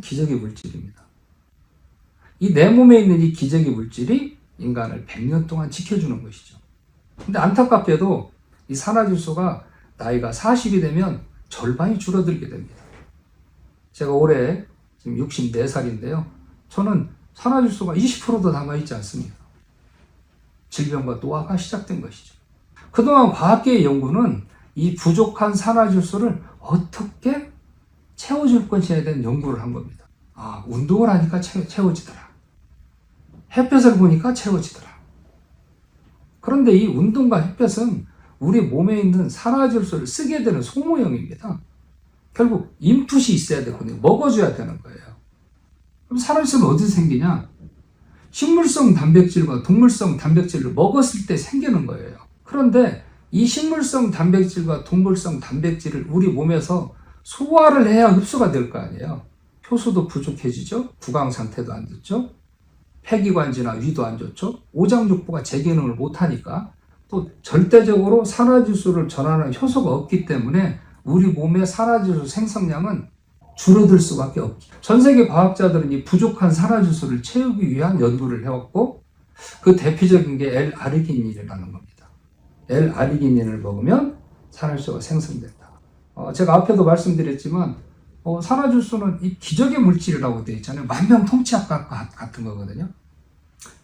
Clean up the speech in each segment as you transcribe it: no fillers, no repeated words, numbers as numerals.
기저귀 물질입니다. 이 내 몸에 있는 이 기저귀 물질이 인간을 100년 동안 지켜주는 것이죠. 근데 안타깝게도 이 산화질소가 나이가 40이 되면 절반이 줄어들게 됩니다. 제가 올해 지금 64살인데요. 저는 산화질소가 20%도 남아있지 않습니다. 질병과 노화가 시작된 것이죠. 그동안 과학계의 연구는 이 부족한 산화질소를 어떻게 채워줄 것인지에 대한 연구를 한 겁니다. 운동을 하니까 채워지더라. 햇볕을 보니까 채워지더라. 그런데 이 운동과 햇볕은 우리 몸에 있는 산화질소를 쓰게 되는 소모형입니다. 결국 인풋이 있어야 되거든요. 먹어줘야 되는 거예요. 그럼 산화질소는 어디서 생기냐? 식물성 단백질과 동물성 단백질을 먹었을 때 생기는 거예요. 그런데 이 식물성 단백질과 동물성 단백질을 우리 몸에서 소화를 해야 흡수가 될 거 아니에요. 효소도 부족해지죠. 구강 상태도 안 좋죠. 폐기관지나 위도 안 좋죠. 오장육부가 제 기능을 못하니까 또 절대적으로 산화질소를 전하는 효소가 없기 때문에 우리 몸의 산화질소 생성량은 줄어들 수밖에 없죠. 전 세계 과학자들은 이 부족한 산화질소를 채우기 위한 연구를 해왔고 그 대표적인 게 L-아르기닌이라는 겁니다. L-아르기닌을 먹으면 산화질소가 생성된다. 제가 앞에도 말씀드렸지만 산화질소는 이 기저귀 물질이라고 되어 있잖아요. 만병통치약 같은 거거든요.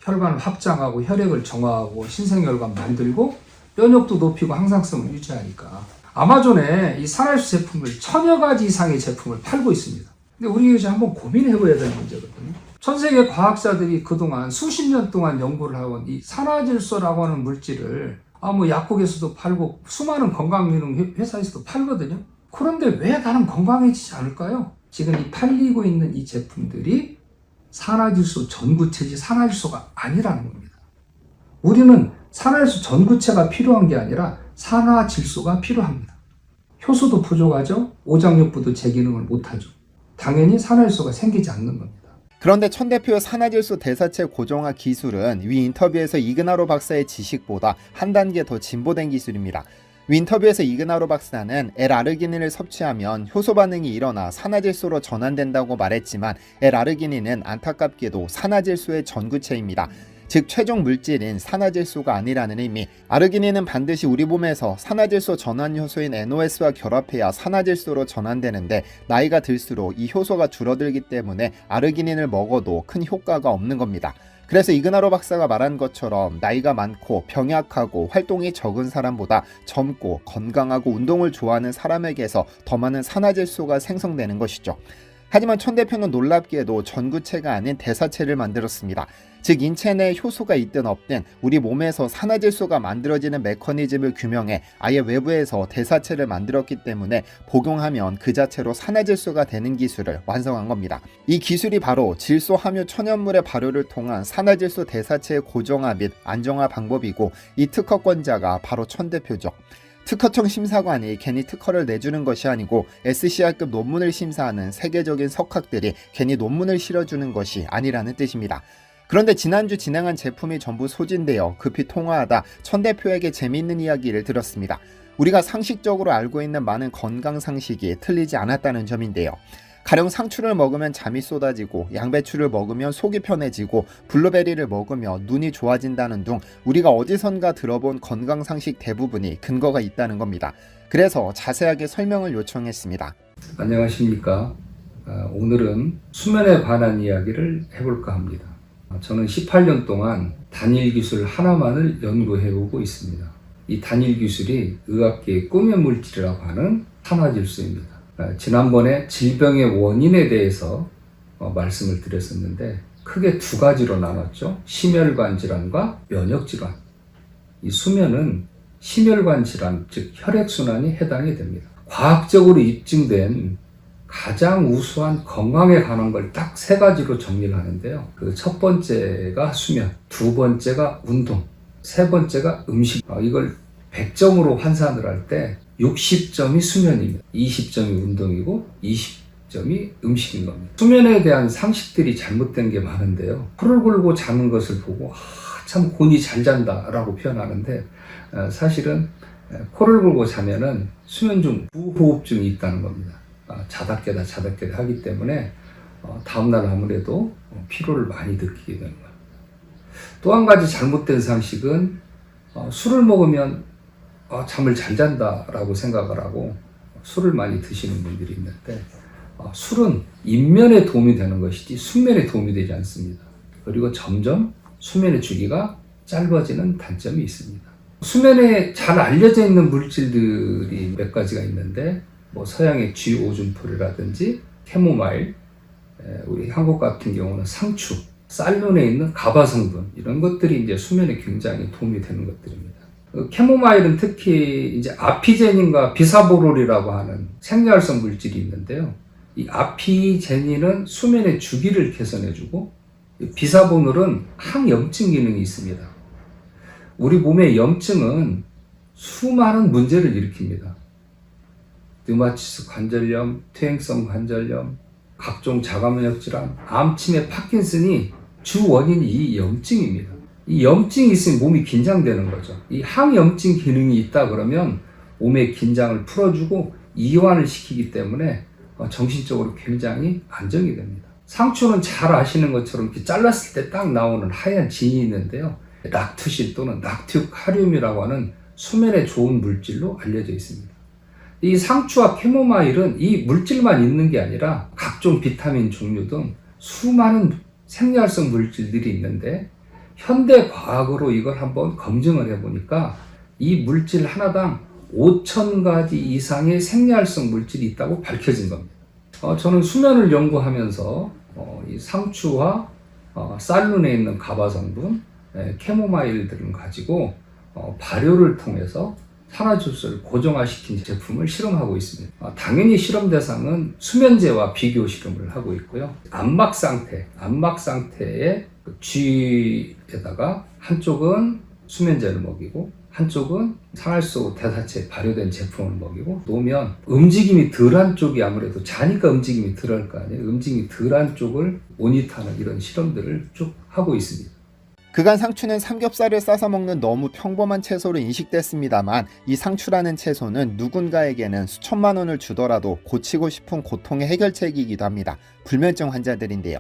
혈관을 확장하고 혈액을 정화하고 신생혈관 만들고 면역도 높이고 항상성을 유지하니까 아마존에 이 산화질소 제품을 1000여 가지 이상의 제품을 팔고 있습니다. 근데 우리 이제 한번 고민해봐야 되는 문제거든요. 전 세계 과학자들이 그동안 수십 년 동안 연구를 하고 이 산화질소라고 하는 물질을 약국에서도 팔고 수많은 건강기능 회사에서도 팔거든요. 그런데 왜 나는 건강해지지 않을까요? 지금 이 팔리고 있는 이 제품들이 산화질소 전구체지 산화질소가 아니라는 겁니다. 우리는 산화질소 전구체가 필요한 게 아니라 산화질소가 필요합니다. 효소도 부족하죠. 오장육부도 제 기능을 못하죠. 당연히 산화질소가 생기지 않는 겁니다. 그런데 천 대표의 산화질소 대사체 고정화 기술은 위 인터뷰에서 이그나로 박사의 지식보다 한 단계 더 진보된 기술입니다. 위 인터뷰에서 이그나로 박사는 L-아르기닌을 섭취하면 효소 반응이 일어나 산화질소로 전환된다고 말했지만 L-아르기닌은 안타깝게도 산화질소의 전구체입니다. 즉 최종 물질인 산화질소가 아니라는 의미. 아르기닌은 반드시 우리 몸에서 산화질소 전환 효소인 NOS와 결합해야 산화질소로 전환되는데 나이가 들수록 이 효소가 줄어들기 때문에 아르기닌을 먹어도 큰 효과가 없는 겁니다. 그래서 이그나로 박사가 말한 것처럼 나이가 많고 병약하고 활동이 적은 사람보다 젊고 건강하고 운동을 좋아하는 사람에게서 더 많은 산화질소가 생성되는 것이죠. 하지만 천 대표는 놀랍게도 전구체가 아닌 대사체를 만들었습니다. 즉 인체 내에 효소가 있든 없든 우리 몸에서 산화질소가 만들어지는 메커니즘을 규명해 아예 외부에서 대사체를 만들었기 때문에 복용하면 그 자체로 산화질소가 되는 기술을 완성한 겁니다. 이 기술이 바로 질소 함유 천연물의 발효를 통한 산화질소 대사체의 고정화 및 안정화 방법이고 이 특허권자가 바로 천 대표죠. 특허청 심사관이 괜히 특허를 내주는 것이 아니고 SCR급 논문을 심사하는 세계적인 석학들이 괜히 논문을 실어주는 것이 아니라는 뜻입니다. 그런데 지난주 진행한 제품이 전부 소진되어 급히 통화하다 천 대표에게 재미있는 이야기를 들었습니다. 우리가 상식적으로 알고 있는 많은 건강 상식이 틀리지 않았다는 점인데요. 가령 상추를 먹으면 잠이 쏟아지고 양배추를 먹으면 속이 편해지고 블루베리를 먹으면 눈이 좋아진다는 등 우리가 어디선가 들어본 건강 상식 대부분이 근거가 있다는 겁니다. 그래서 자세하게 설명을 요청했습니다. 안녕하십니까. 오늘은 수면에 관한 이야기를 해볼까 합니다. 저는 18년 동안 단일 기술 하나만을 연구해오고 있습니다. 이 단일 기술이 의학계의 꿈의 물질이라고 하는 산화질소입니다. 지난번에 질병의 원인에 대해서 말씀을 드렸었는데 크게 두 가지로 나눴죠. 심혈관 질환과 면역 질환. 이 수면은 심혈관 질환, 즉 혈액순환이 해당이 됩니다. 과학적으로 입증된 가장 우수한 건강에 관한 걸 딱 세 가지로 정리를 하는데요. 그 첫 번째가 수면, 두 번째가 운동, 세 번째가 음식. 이걸 100점으로 환산을 할 때 60점이 수면입니다. 20점이 운동이고 20점이 음식인 겁니다. 수면에 대한 상식들이 잘못된 게 많은데요. 코를 골고 자는 것을 보고 참 곤히 잘 잔다 라고 표현하는데 사실은 코를 골고 자면은 수면 중 부호흡증이 있다는 겁니다. 자다 깨다 하기 때문에 다음날 아무래도 피로를 많이 느끼게 되는 거예요. 또 한 가지 잘못된 상식은 술을 먹으면 잠을 잘 잔다라고 생각을 하고 술을 많이 드시는 분들이 있는데 술은 인면에 도움이 되는 것이지 숙면에 도움이 되지 않습니다. 그리고 점점 수면의 주기가 짧아지는 단점이 있습니다. 수면에 잘 알려져 있는 물질들이 몇 가지가 있는데 서양의 쥐오줌풀이라든지 캐모마일, 우리 한국 같은 경우는 상추, 쌀눈에 있는 가바 성분 이런 것들이 이제 수면에 굉장히 도움이 되는 것들입니다. 캐모마일은 특히 이제 아피제닌과 비사보롤이라고 하는 생리활성 물질이 있는데요. 이 아피제닌은 수면의 주기를 개선해주고 비사보롤은 항염증 기능이 있습니다. 우리 몸의 염증은 수많은 문제를 일으킵니다. 류마티스 관절염, 퇴행성 관절염, 각종 자가면역 질환, 암, 치매, 파킨슨이 주 원인이 이 염증입니다. 이 염증이 있으면 몸이 긴장되는 거죠. 이 항염증 기능이 있다 그러면 몸의 긴장을 풀어주고 이완을 시키기 때문에 정신적으로 굉장히 안정이 됩니다. 상추는 잘 아시는 것처럼 이렇게 잘랐을 때 딱 나오는 하얀 진이 있는데요. 락투신 또는 락튜카륨이라고 하는 수면에 좋은 물질로 알려져 있습니다. 이 상추와 캐모마일은 이 물질만 있는 게 아니라 각종 비타민 종류 등 수많은 생리활성 물질들이 있는데 현대 과학으로 이걸 한번 검증을 해보니까 이 물질 하나당 5,000가지 이상의 생리활성 물질이 있다고 밝혀진 겁니다. 저는 수면을 연구하면서 이 상추와 쌀눈에 있는 가바 성분, 캐모마일들을 가지고 발효를 통해서 산화질소를 고정화시킨 제품을 실험하고 있습니다. 당연히 실험 대상은 수면제와 비교 실험을 하고 있고요. 안막 상태의 쥐에다가 한쪽은 수면제를 먹이고 한쪽은 산화질소 대사체 발효된 제품을 먹이고 놓으면 움직임이 덜한 쪽이 아무래도 자니까 움직임이 덜할 거 아니에요. 움직임이 덜한 쪽을 모니터하는 이런 실험들을 쭉 하고 있습니다. 그간 상추는 삼겹살을 싸서 먹는 너무 평범한 채소로 인식됐습니다만 이 상추라는 채소는 누군가에게는 수천만 원을 주더라도 고치고 싶은 고통의 해결책이기도 합니다. 불면증 환자들인데요.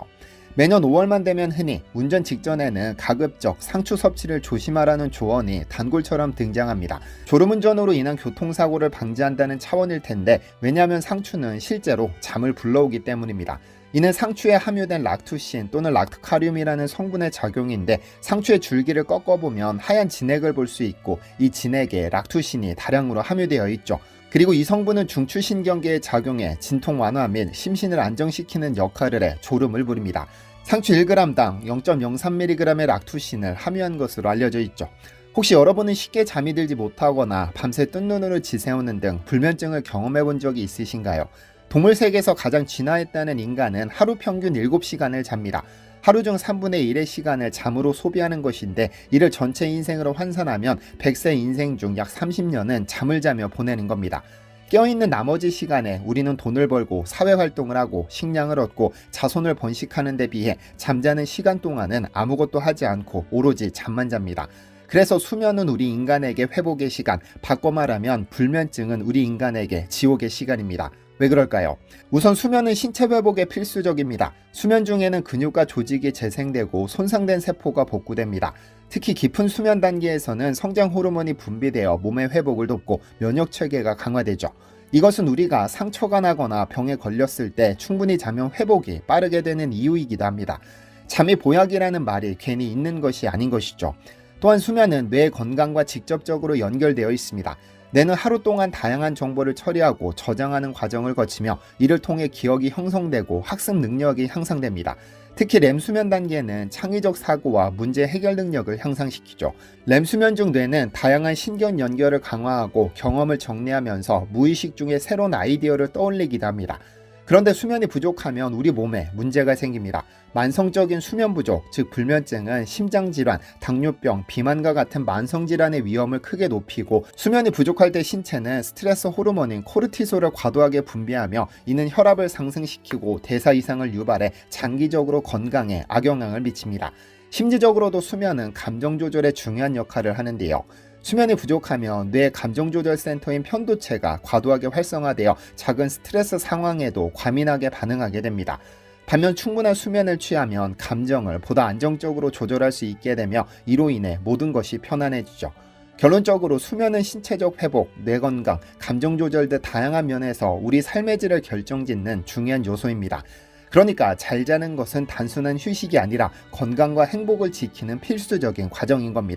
매년 5월만 되면 흔히 운전 직전에는 가급적 상추 섭취를 조심하라는 조언이 단골처럼 등장합니다. 졸음운전으로 인한 교통사고를 방지한다는 차원일 텐데 왜냐하면 상추는 실제로 잠을 불러오기 때문입니다. 이는 상추에 함유된 락투신 또는 락트카륨이라는 성분의 작용인데 상추의 줄기를 꺾어보면 하얀 진액을 볼 수 있고 이 진액에 락투신이 다량으로 함유되어 있죠. 그리고 이 성분은 중추신경계에 작용해 진통 완화 및 심신을 안정시키는 역할을 해 졸음을 부립니다. 상추 1g당 0.03mg의 락투신을 함유한 것으로 알려져 있죠. 혹시 여러분은 쉽게 잠이 들지 못하거나 밤새 뜬 눈으로 지새우는 등 불면증을 경험해 본 적이 있으신가요? 동물 세계에서 가장 진화했다는 인간은 하루 평균 7시간을 잡니다. 하루 중 3분의 1의 시간을 잠으로 소비하는 것인데 이를 전체 인생으로 환산하면 100세 인생 중 약 30년은 잠을 자며 보내는 겁니다. 깨어있는 나머지 시간에 우리는 돈을 벌고 사회활동을 하고 식량을 얻고 자손을 번식하는 데 비해 잠자는 시간 동안은 아무것도 하지 않고 오로지 잠만 잡니다. 그래서 수면은 우리 인간에게 회복의 시간, 바꿔 말하면 불면증은 우리 인간에게 지옥의 시간입니다. 왜 그럴까요? 우선 수면은 신체 회복에 필수적입니다. 수면 중에는 근육과 조직이 재생되고 손상된 세포가 복구됩니다. 특히 깊은 수면 단계에서는 성장 호르몬이 분비되어 몸의 회복을 돕고 면역 체계가 강화되죠. 이것은 우리가 상처가 나거나 병에 걸렸을 때 충분히 자면 회복이 빠르게 되는 이유이기도 합니다. 잠이 보약이라는 말이 괜히 있는 것이 아닌 것이죠. 또한 수면은 뇌 건강과 직접적으로 연결되어 있습니다. 뇌는 하루 동안 다양한 정보를 처리하고 저장하는 과정을 거치며 이를 통해 기억이 형성되고 학습 능력이 향상됩니다. 특히 렘 수면 단계는 창의적 사고와 문제 해결 능력을 향상시키죠. 렘 수면 중 뇌는 다양한 신경 연결을 강화하고 경험을 정리하면서 무의식 중에 새로운 아이디어를 떠올리기도 합니다. 그런데 수면이 부족하면 우리 몸에 문제가 생깁니다. 만성적인 수면 부족, 즉 불면증은 심장질환, 당뇨병, 비만과 같은 만성질환의 위험을 크게 높이고 수면이 부족할 때 신체는 스트레스 호르몬인 코르티솔을 과도하게 분비하며 이는 혈압을 상승시키고 대사 이상을 유발해 장기적으로 건강에 악영향을 미칩니다. 심리적으로도 수면은 감정 조절에 중요한 역할을 하는데요. 수면이 부족하면 뇌 감정조절센터인 편도체가 과도하게 활성화되어 작은 스트레스 상황에도 과민하게 반응하게 됩니다. 반면 충분한 수면을 취하면 감정을 보다 안정적으로 조절할 수 있게 되며 이로 인해 모든 것이 편안해지죠. 결론적으로 수면은 신체적 회복, 뇌 건강, 감정 조절 등 다양한 면에서 우리 삶의 질을 결정짓는 중요한 요소입니다. 그러니까 잘 자는 것은 단순한 휴식이 아니라 건강과 행복을 지키는 필수적인 과정인 겁니다.